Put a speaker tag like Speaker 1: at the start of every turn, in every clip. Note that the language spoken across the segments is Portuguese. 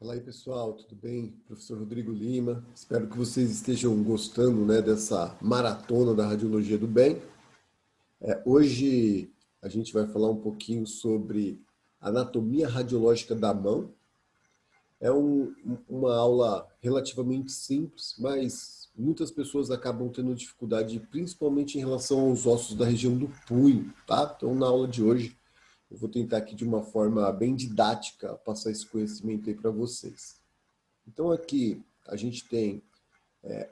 Speaker 1: Fala aí, pessoal, tudo bem? Professor Rodrigo Lima. Espero que vocês estejam gostando, dessa maratona da Radiologia do Bem. Hoje a gente vai falar um pouquinho sobre anatomia radiológica da mão. Uma aula relativamente simples, mas muitas pessoas acabam tendo dificuldade, principalmente em relação aos ossos da região do punho, tá? Então, na aula de hoje, eu vou tentar aqui de uma forma bem didática passar esse conhecimento aí para vocês. Então aqui a gente tem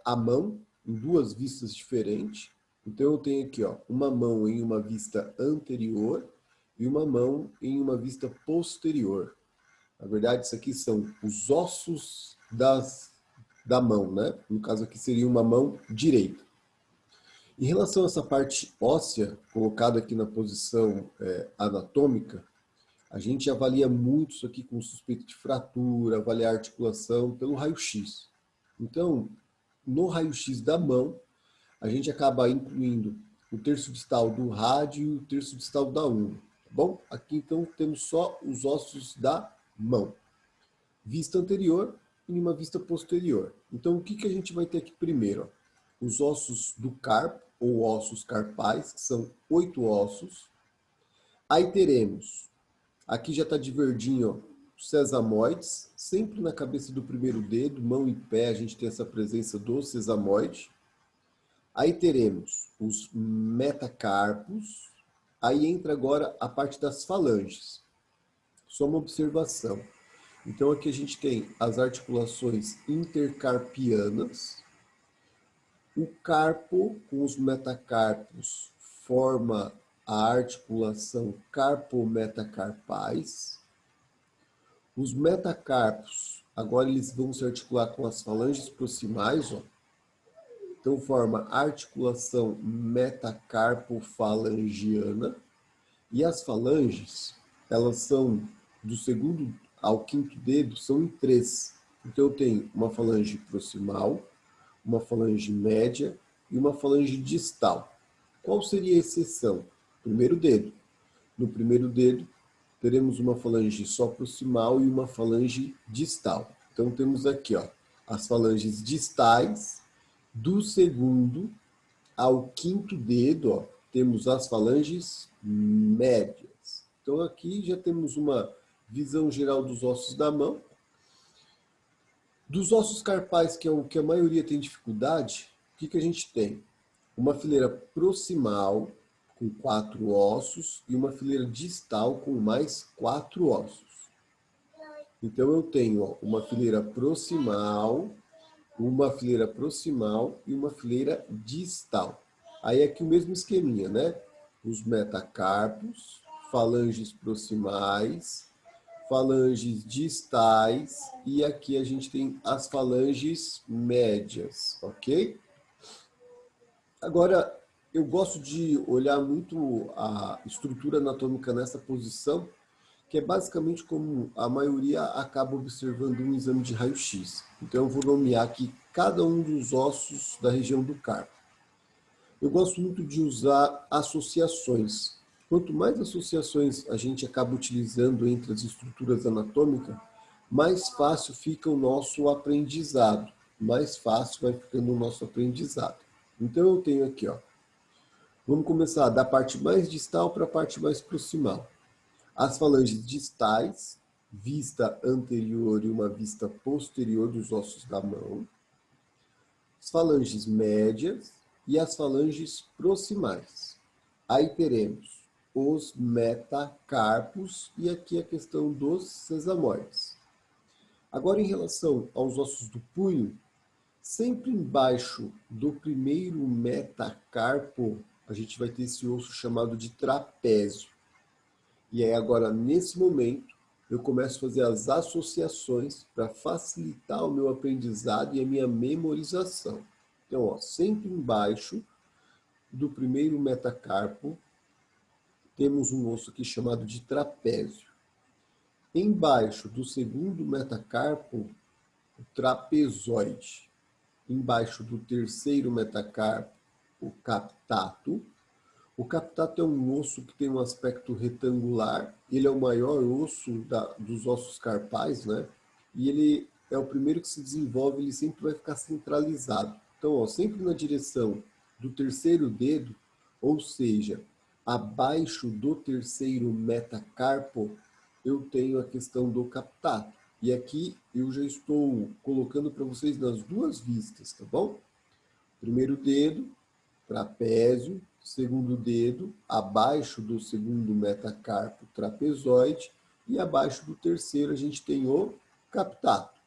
Speaker 1: a mão em duas vistas diferentes. Então eu tenho aqui uma mão em uma vista anterior e uma mão em uma vista posterior. Na verdade, isso aqui são os ossos da mão, né? No caso aqui seria uma mão direita. Em relação a essa parte óssea, colocada aqui na posição anatômica, a gente avalia muito isso aqui com suspeita de fratura, avaliar articulação pelo raio-x. Então, no raio-x da mão, a gente acaba incluindo o terço distal do rádio e o terço distal da unha. Tá bom? Aqui, então, temos só os ossos da mão. Vista anterior e uma vista posterior. Então, o que a gente vai ter aqui primeiro? Os ossos do carpo, ou ossos carpais, que são 8 ossos. Aí teremos, aqui já está de verdinho, os sesamoides, sempre na cabeça do primeiro dedo, mão e pé, a gente tem essa presença do sesamoide. Aí teremos os metacarpos. Aí entra agora a parte das falanges. Só uma observação. Então aqui a gente tem as articulações intercarpianas. O carpo com os metacarpos forma a articulação carpometacarpais. Os metacarpos, agora eles vão se articular com as falanges proximais, ó. Então forma a articulação metacarpofalangiana. E as falanges, elas são do segundo ao quinto dedo, são em 3. Então eu tenho uma falange proximal, uma falange média e uma falange distal. Qual seria a exceção? Primeiro dedo. No primeiro dedo, teremos uma falange só proximal e uma falange distal. Então temos aqui as falanges distais. Do segundo ao quinto dedo, temos as falanges médias. Então aqui já temos uma visão geral dos ossos da mão. Dos ossos carpais, que é o que a maioria tem dificuldade, o que a gente tem? Uma fileira proximal com 4 ossos e uma fileira distal com mais 4 ossos. Então eu tenho uma fileira proximal e uma fileira distal. Aí aqui o mesmo esqueminha, né? Os metacarpos, falanges proximais, falanges distais e aqui a gente tem as falanges médias, ok? Agora, eu gosto de olhar muito a estrutura anatômica nessa posição, que é basicamente como a maioria acaba observando um exame de raio-x. Então eu vou nomear aqui cada um dos ossos da região do carpo. Eu gosto muito de usar associações. Quanto mais associações a gente acaba utilizando entre as estruturas anatômicas, mais fácil fica o nosso aprendizado. Mais fácil vai ficando o nosso aprendizado. Então eu tenho aqui, vamos começar da parte mais distal para a parte mais proximal. As falanges distais, vista anterior e uma vista posterior dos ossos da mão. As falanges médias e as falanges proximais. Aí teremos os metacarpos e aqui a questão dos sesamoides. Agora, em relação aos ossos do punho, sempre embaixo do primeiro metacarpo, a gente vai ter esse osso chamado de trapézio. E aí agora, nesse momento, eu começo a fazer as associações para facilitar o meu aprendizado e a minha memorização. Então, sempre embaixo do primeiro metacarpo, temos um osso aqui chamado de trapézio. Embaixo do segundo metacarpo, o trapezoide. Embaixo do terceiro metacarpo, o captato. O captato é um osso que tem um aspecto retangular, ele é o maior osso dos ossos carpais, né? e ele é o primeiro que se desenvolve, ele sempre vai ficar centralizado. Então, ó, sempre na direção do terceiro dedo, ou seja, abaixo do terceiro metacarpo, eu tenho a questão do captato. E aqui eu já estou colocando para vocês nas duas vistas, tá bom? Primeiro dedo, trapézio, segundo dedo, abaixo do segundo metacarpo, trapezoide, e abaixo do terceiro a gente tem o captato.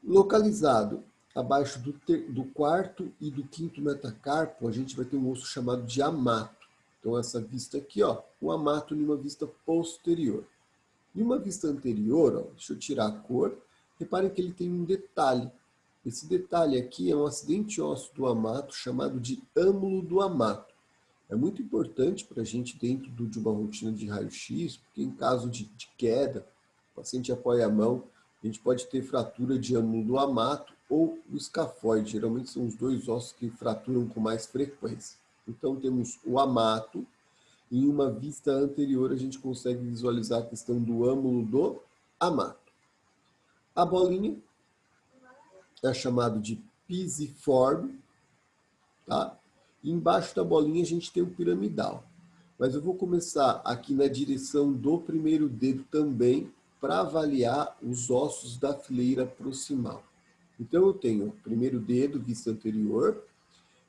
Speaker 1: Localizado abaixo do quarto e do quinto metacarpo, a gente vai ter um osso chamado de amato. Então, essa vista aqui, ó, o amato em uma vista posterior. Em uma vista anterior, ó, deixa eu tirar a cor, reparem que ele tem um detalhe. Esse detalhe aqui é um acidente ósseo do amato chamado de âmulo do amato. É muito importante para a gente dentro de uma rotina de raio-x, porque em caso de queda, o paciente apoia a mão, a gente pode ter fratura de âmulo do amato ou o escafoide. Geralmente são os dois ossos que fraturam com mais frequência. Então temos o amato. Em uma vista anterior, a gente consegue visualizar a questão do âmulo do amato. A bolinha é chamado de pisiforme, tá? E embaixo da bolinha a gente tem o piramidal. Mas eu vou começar aqui na direção do primeiro dedo também para avaliar os ossos da fileira proximal. Então eu tenho primeiro dedo, vista anterior,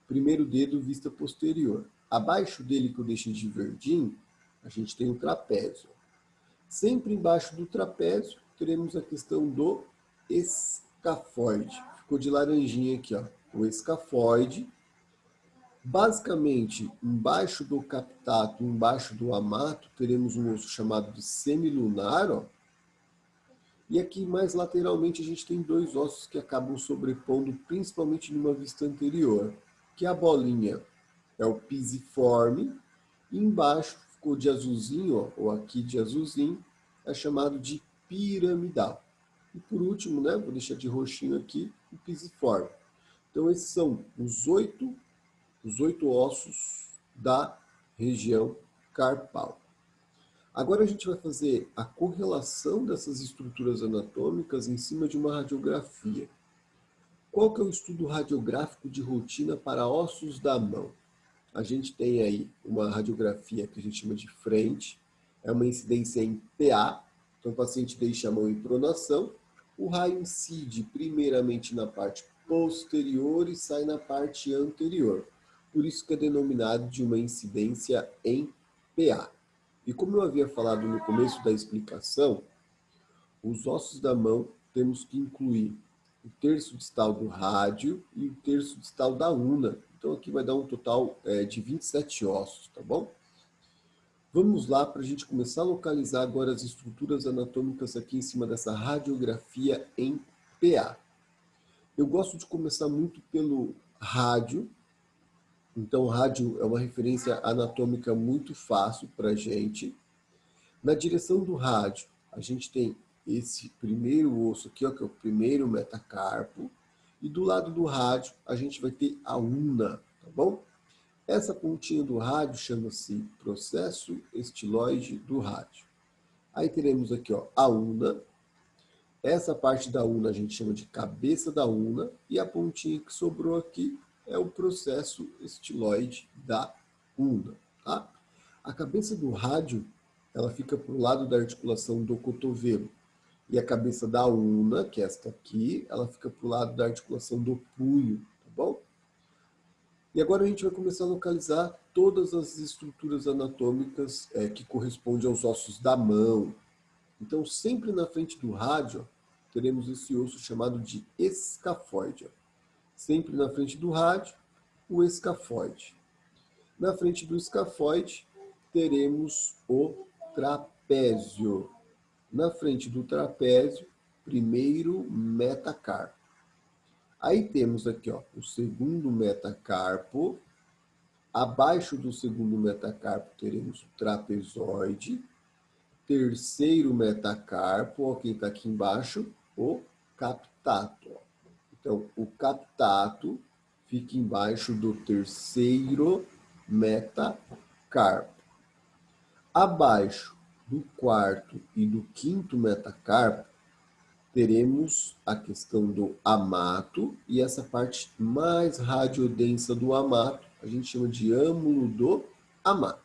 Speaker 1: primeiro dedo, vista posterior. Abaixo dele, que eu deixei de verdinho, a gente tem o trapézio. Sempre embaixo do trapézio, teremos a questão do escafoide. Ficou de laranjinha aqui, ó. O escafoide. Basicamente, embaixo do captato, embaixo do amato, teremos um osso chamado de semilunar, ó. E aqui mais lateralmente a gente tem dois ossos que acabam sobrepondo, principalmente numa vista anterior, que a bolinha é o pisiforme, e embaixo ficou de azulzinho, ó, ou aqui de azulzinho, é chamado de piramidal. E por último, né, vou deixar de roxinho aqui, o pisiforme. Então esses são os oito ossos da região carpal. Agora a gente vai fazer a correlação dessas estruturas anatômicas em cima de uma radiografia. Qual que é o estudo radiográfico de rotina para ossos da mão? A gente tem aí uma radiografia que a gente chama de frente, é uma incidência em PA, então o paciente deixa a mão em pronação, o raio incide primeiramente na parte posterior e sai na parte anterior. Por isso que é denominado de uma incidência em PA. E como eu havia falado no começo da explicação, os ossos da mão temos que incluir o terço distal do rádio e o terço distal da una. Então aqui vai dar um total de 27 ossos, tá bom? Vamos lá para a gente começar a localizar agora as estruturas anatômicas aqui em cima dessa radiografia em PA. Eu gosto de começar muito pelo rádio. Então, o rádio é uma referência anatômica muito fácil para a gente. Na direção do rádio, a gente tem esse primeiro osso aqui, ó, que é o primeiro metacarpo. E do lado do rádio, a gente vai ter a una, tá bom? Essa pontinha do rádio chama-se processo estiloide do rádio. Aí teremos aqui, ó, a una. Essa parte da una a gente chama de cabeça da una. E a pontinha que sobrou aqui é o processo estiloide da una, tá? A cabeça do rádio, ela fica para o lado da articulação do cotovelo. E a cabeça da una, que é esta aqui, ela fica para o lado da articulação do punho, tá bom? E agora a gente vai começar a localizar todas as estruturas anatômicas que correspondem aos ossos da mão. Então, sempre na frente do rádio, teremos esse osso chamado de escafoide. Sempre na frente do rádio, o escafoide. Na frente do escafoide, teremos o trapézio. Na frente do trapézio, primeiro metacarpo. Aí temos aqui, ó, o segundo metacarpo. Abaixo do segundo metacarpo, teremos o trapezoide. Terceiro metacarpo, ó, quem está aqui embaixo, o captato. Ó. Então, o captato fica embaixo do terceiro metacarpo. Abaixo do quarto e do quinto metacarpo, teremos a questão do amato e essa parte mais radiodensa do amato, a gente chama de âmulo do amato.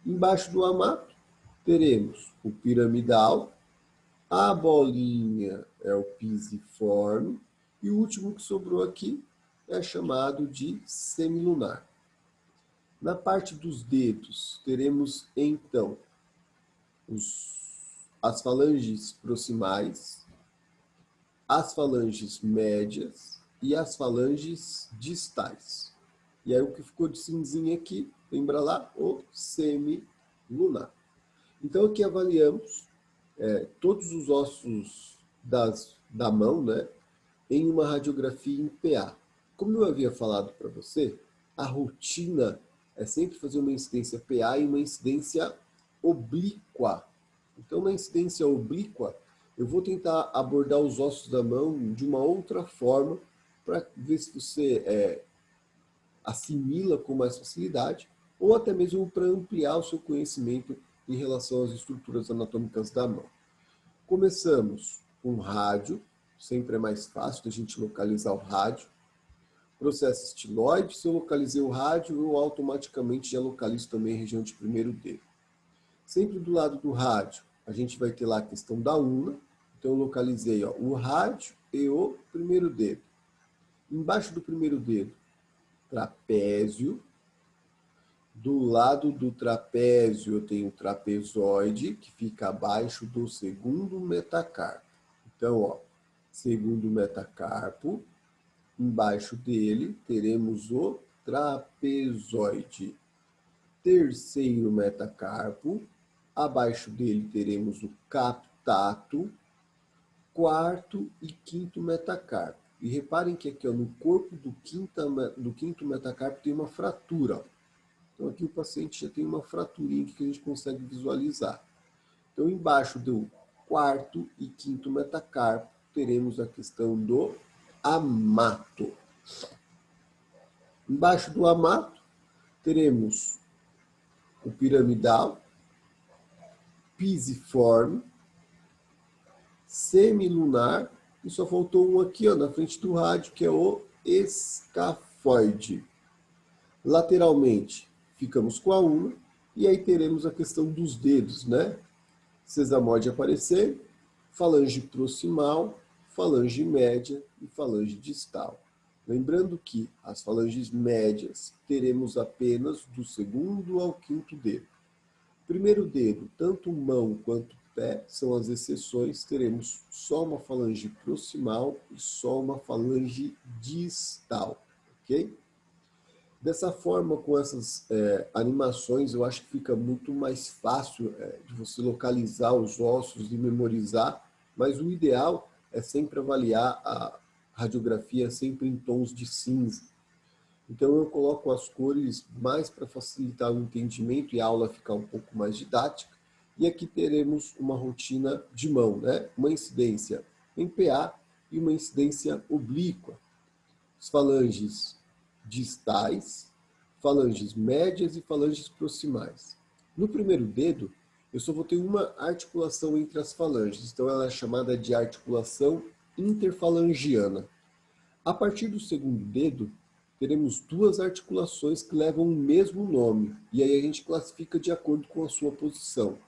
Speaker 1: Embaixo do amato, teremos o piramidal, a bolinha é o pisiforme e o último que sobrou aqui é chamado de semilunar. Na parte dos dedos, teremos então as falanges proximais, as falanges médias e as falanges distais. E aí o que ficou de cinzinha aqui, lembra lá? O semilunar. Então aqui avaliamos todos os ossos da mão, né, em uma radiografia em PA. Como eu havia falado para você, a rotina é sempre fazer uma incidência PA e uma incidência oblíqua. Então, na incidência oblíqua, eu vou tentar abordar os ossos da mão de uma outra forma para ver se você assimila com mais facilidade ou até mesmo para ampliar o seu conhecimento em relação às estruturas anatômicas da mão. Começamos com o rádio, sempre é mais fácil da gente localizar o rádio. Processo estiloide, se eu localizei o rádio, eu automaticamente já localizo também a região de primeiro dedo. Sempre do lado do rádio, a gente vai ter lá a questão da una. Então eu localizei o rádio e o primeiro dedo. Embaixo do primeiro dedo, trapézio. Do lado do trapézio eu tenho o trapezoide, que fica abaixo do segundo metacarpo. Então, segundo metacarpo, embaixo dele teremos o trapezoide. Terceiro metacarpo, abaixo dele teremos o captato, quarto e quinto metacarpo. E reparem que aqui no corpo do quinto metacarpo tem uma fratura. Então aqui o paciente já tem uma fraturinha que a gente consegue visualizar. Então embaixo do quarto e quinto metacarpo teremos a questão do amato. Embaixo do amato teremos o piramidal, pisiforme, semilunar e só faltou um aqui na frente do rádio, que é o escafoide. Lateralmente ficamos com a una e aí teremos a questão dos dedos, né? Sesamoide aparecer, falange proximal, falange média e falange distal. Lembrando que as falanges médias teremos apenas do segundo ao quinto dedo. Primeiro dedo, tanto mão quanto pé, são as exceções, teremos só uma falange proximal e só uma falange distal, ok? Dessa forma, com essas animações, eu acho que fica muito mais fácil de você localizar os ossos e memorizar, mas o ideal é sempre avaliar a radiografia sempre em tons de cinza. Então eu coloco as cores mais para facilitar o entendimento e a aula ficar um pouco mais didática. E aqui teremos uma rotina de mão, né? Uma incidência em PA e uma incidência oblíqua. As falanges distais, falanges médias e falanges proximais. No primeiro dedo, eu só vou ter uma articulação entre as falanges, então ela é chamada de articulação interfalangiana. A partir do segundo dedo, teremos duas articulações que levam o mesmo nome, e aí a gente classifica de acordo com a sua posição.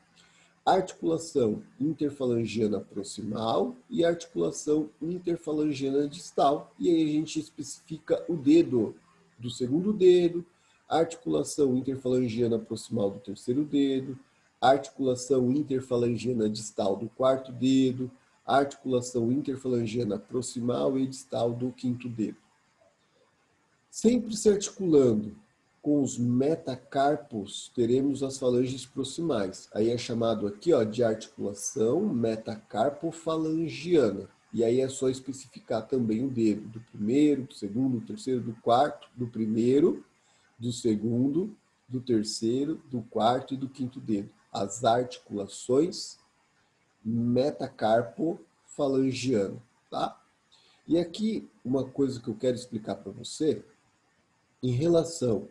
Speaker 1: Articulação interfalangiana proximal e articulação interfalangiana distal, e aí a gente especifica o dedo do segundo dedo, articulação interfalangiana proximal do terceiro dedo, articulação interfalangiana distal do quarto dedo, articulação interfalangiana proximal e distal do quinto dedo. Sempre se articulando com os metacarpos, teremos as falanges proximais. Aí é chamado aqui de articulação metacarpofalangiana. E aí é só especificar também o dedo do primeiro, do segundo, do terceiro, do quarto, do primeiro, do segundo, do terceiro, do quarto e do quinto dedo. As articulações metacarpofalangiana, tá? E aqui uma coisa que eu quero explicar para você, em relação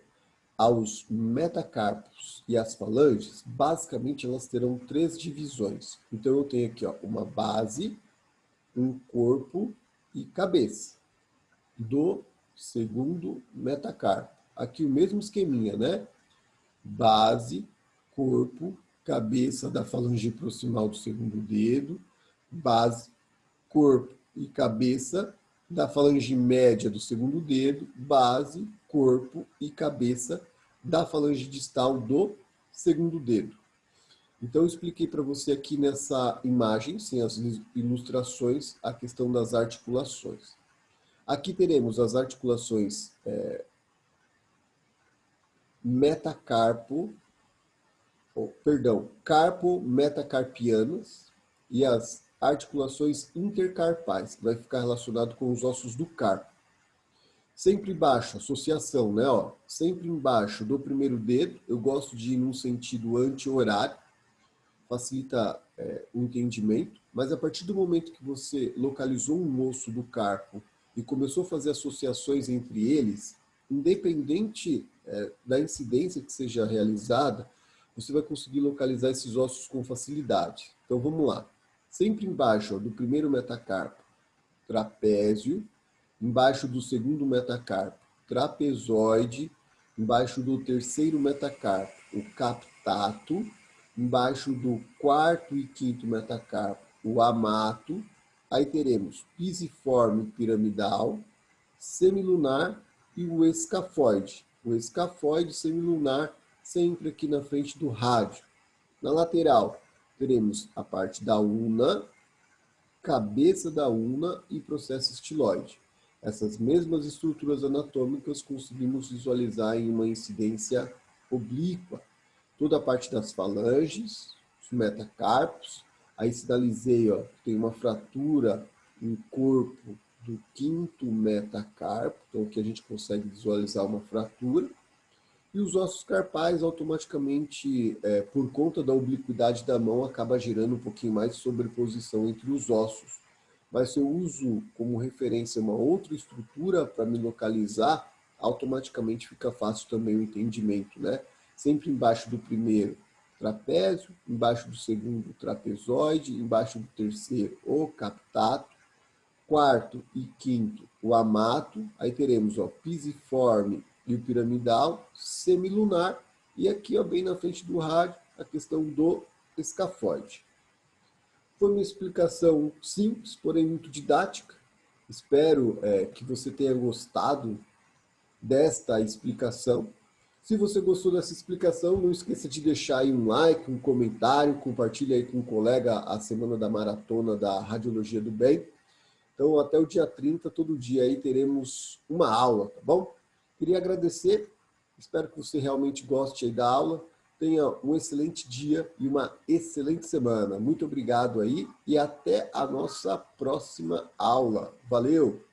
Speaker 1: aos metacarpos e as falanges, basicamente elas terão três divisões. Então eu tenho aqui uma base, um corpo e cabeça do segundo metacarpo. Aqui o mesmo esqueminha, né? Base, corpo, cabeça da falange proximal do segundo dedo, base, corpo e cabeça da falange média do segundo dedo, base, corpo e cabeça da falange distal do segundo dedo. Então, eu expliquei para você aqui nessa imagem, sem as ilustrações, a questão das articulações. Aqui teremos as articulações carpo-metacarpianas e as articulações intercarpais, que vai ficar relacionado com os ossos do carpo. Sempre embaixo, associação, né? Ó, sempre embaixo do primeiro dedo, eu gosto de ir num sentido anti-horário, facilita o entendimento, mas a partir do momento que você localizou um osso do carpo e começou a fazer associações entre eles, independente da incidência que seja realizada, você vai conseguir localizar esses ossos com facilidade. Então vamos lá. Sempre embaixo do primeiro metacarpo, trapézio, embaixo do segundo metacarpo, trapezoide, embaixo do terceiro metacarpo, o captato, embaixo do quarto e quinto metacarpo, o amato, aí teremos pisiforme piramidal, semilunar e o escafoide. O escafoide semilunar sempre aqui na frente do rádio. Na lateral, teremos a parte da una, cabeça da una e processo estiloide. Essas mesmas estruturas anatômicas conseguimos visualizar em uma incidência oblíqua. Toda a parte das falanges, os metacarpos. Aí sinalizei, ó, tem uma fratura no corpo do quinto metacarpo, então aqui a gente consegue visualizar uma fratura. E os ossos carpais automaticamente, por conta da obliquidade da mão, acaba gerando um pouquinho mais de sobreposição entre os ossos. Mas se eu uso como referência uma outra estrutura para me localizar, automaticamente fica fácil também o entendimento, né? Sempre embaixo do primeiro, trapézio, embaixo do segundo, trapezoide, embaixo do terceiro, o captato, quarto e quinto, o amato, aí teremos o pisiforme e o piramidal, semilunar, e aqui ó, bem na frente do rádio, a questão do escafoide. Foi uma explicação simples, porém muito didática. Espero que você tenha gostado desta explicação. Se você gostou dessa explicação, não esqueça de deixar aí um like, um comentário, compartilhe aí com um colega a semana da maratona da Radiologia do Bem. Então, até o dia 30, todo dia aí teremos uma aula, tá bom? Queria agradecer, espero que você realmente goste aí da aula. Tenha um excelente dia e uma excelente semana. Muito obrigado aí e até a nossa próxima aula. Valeu!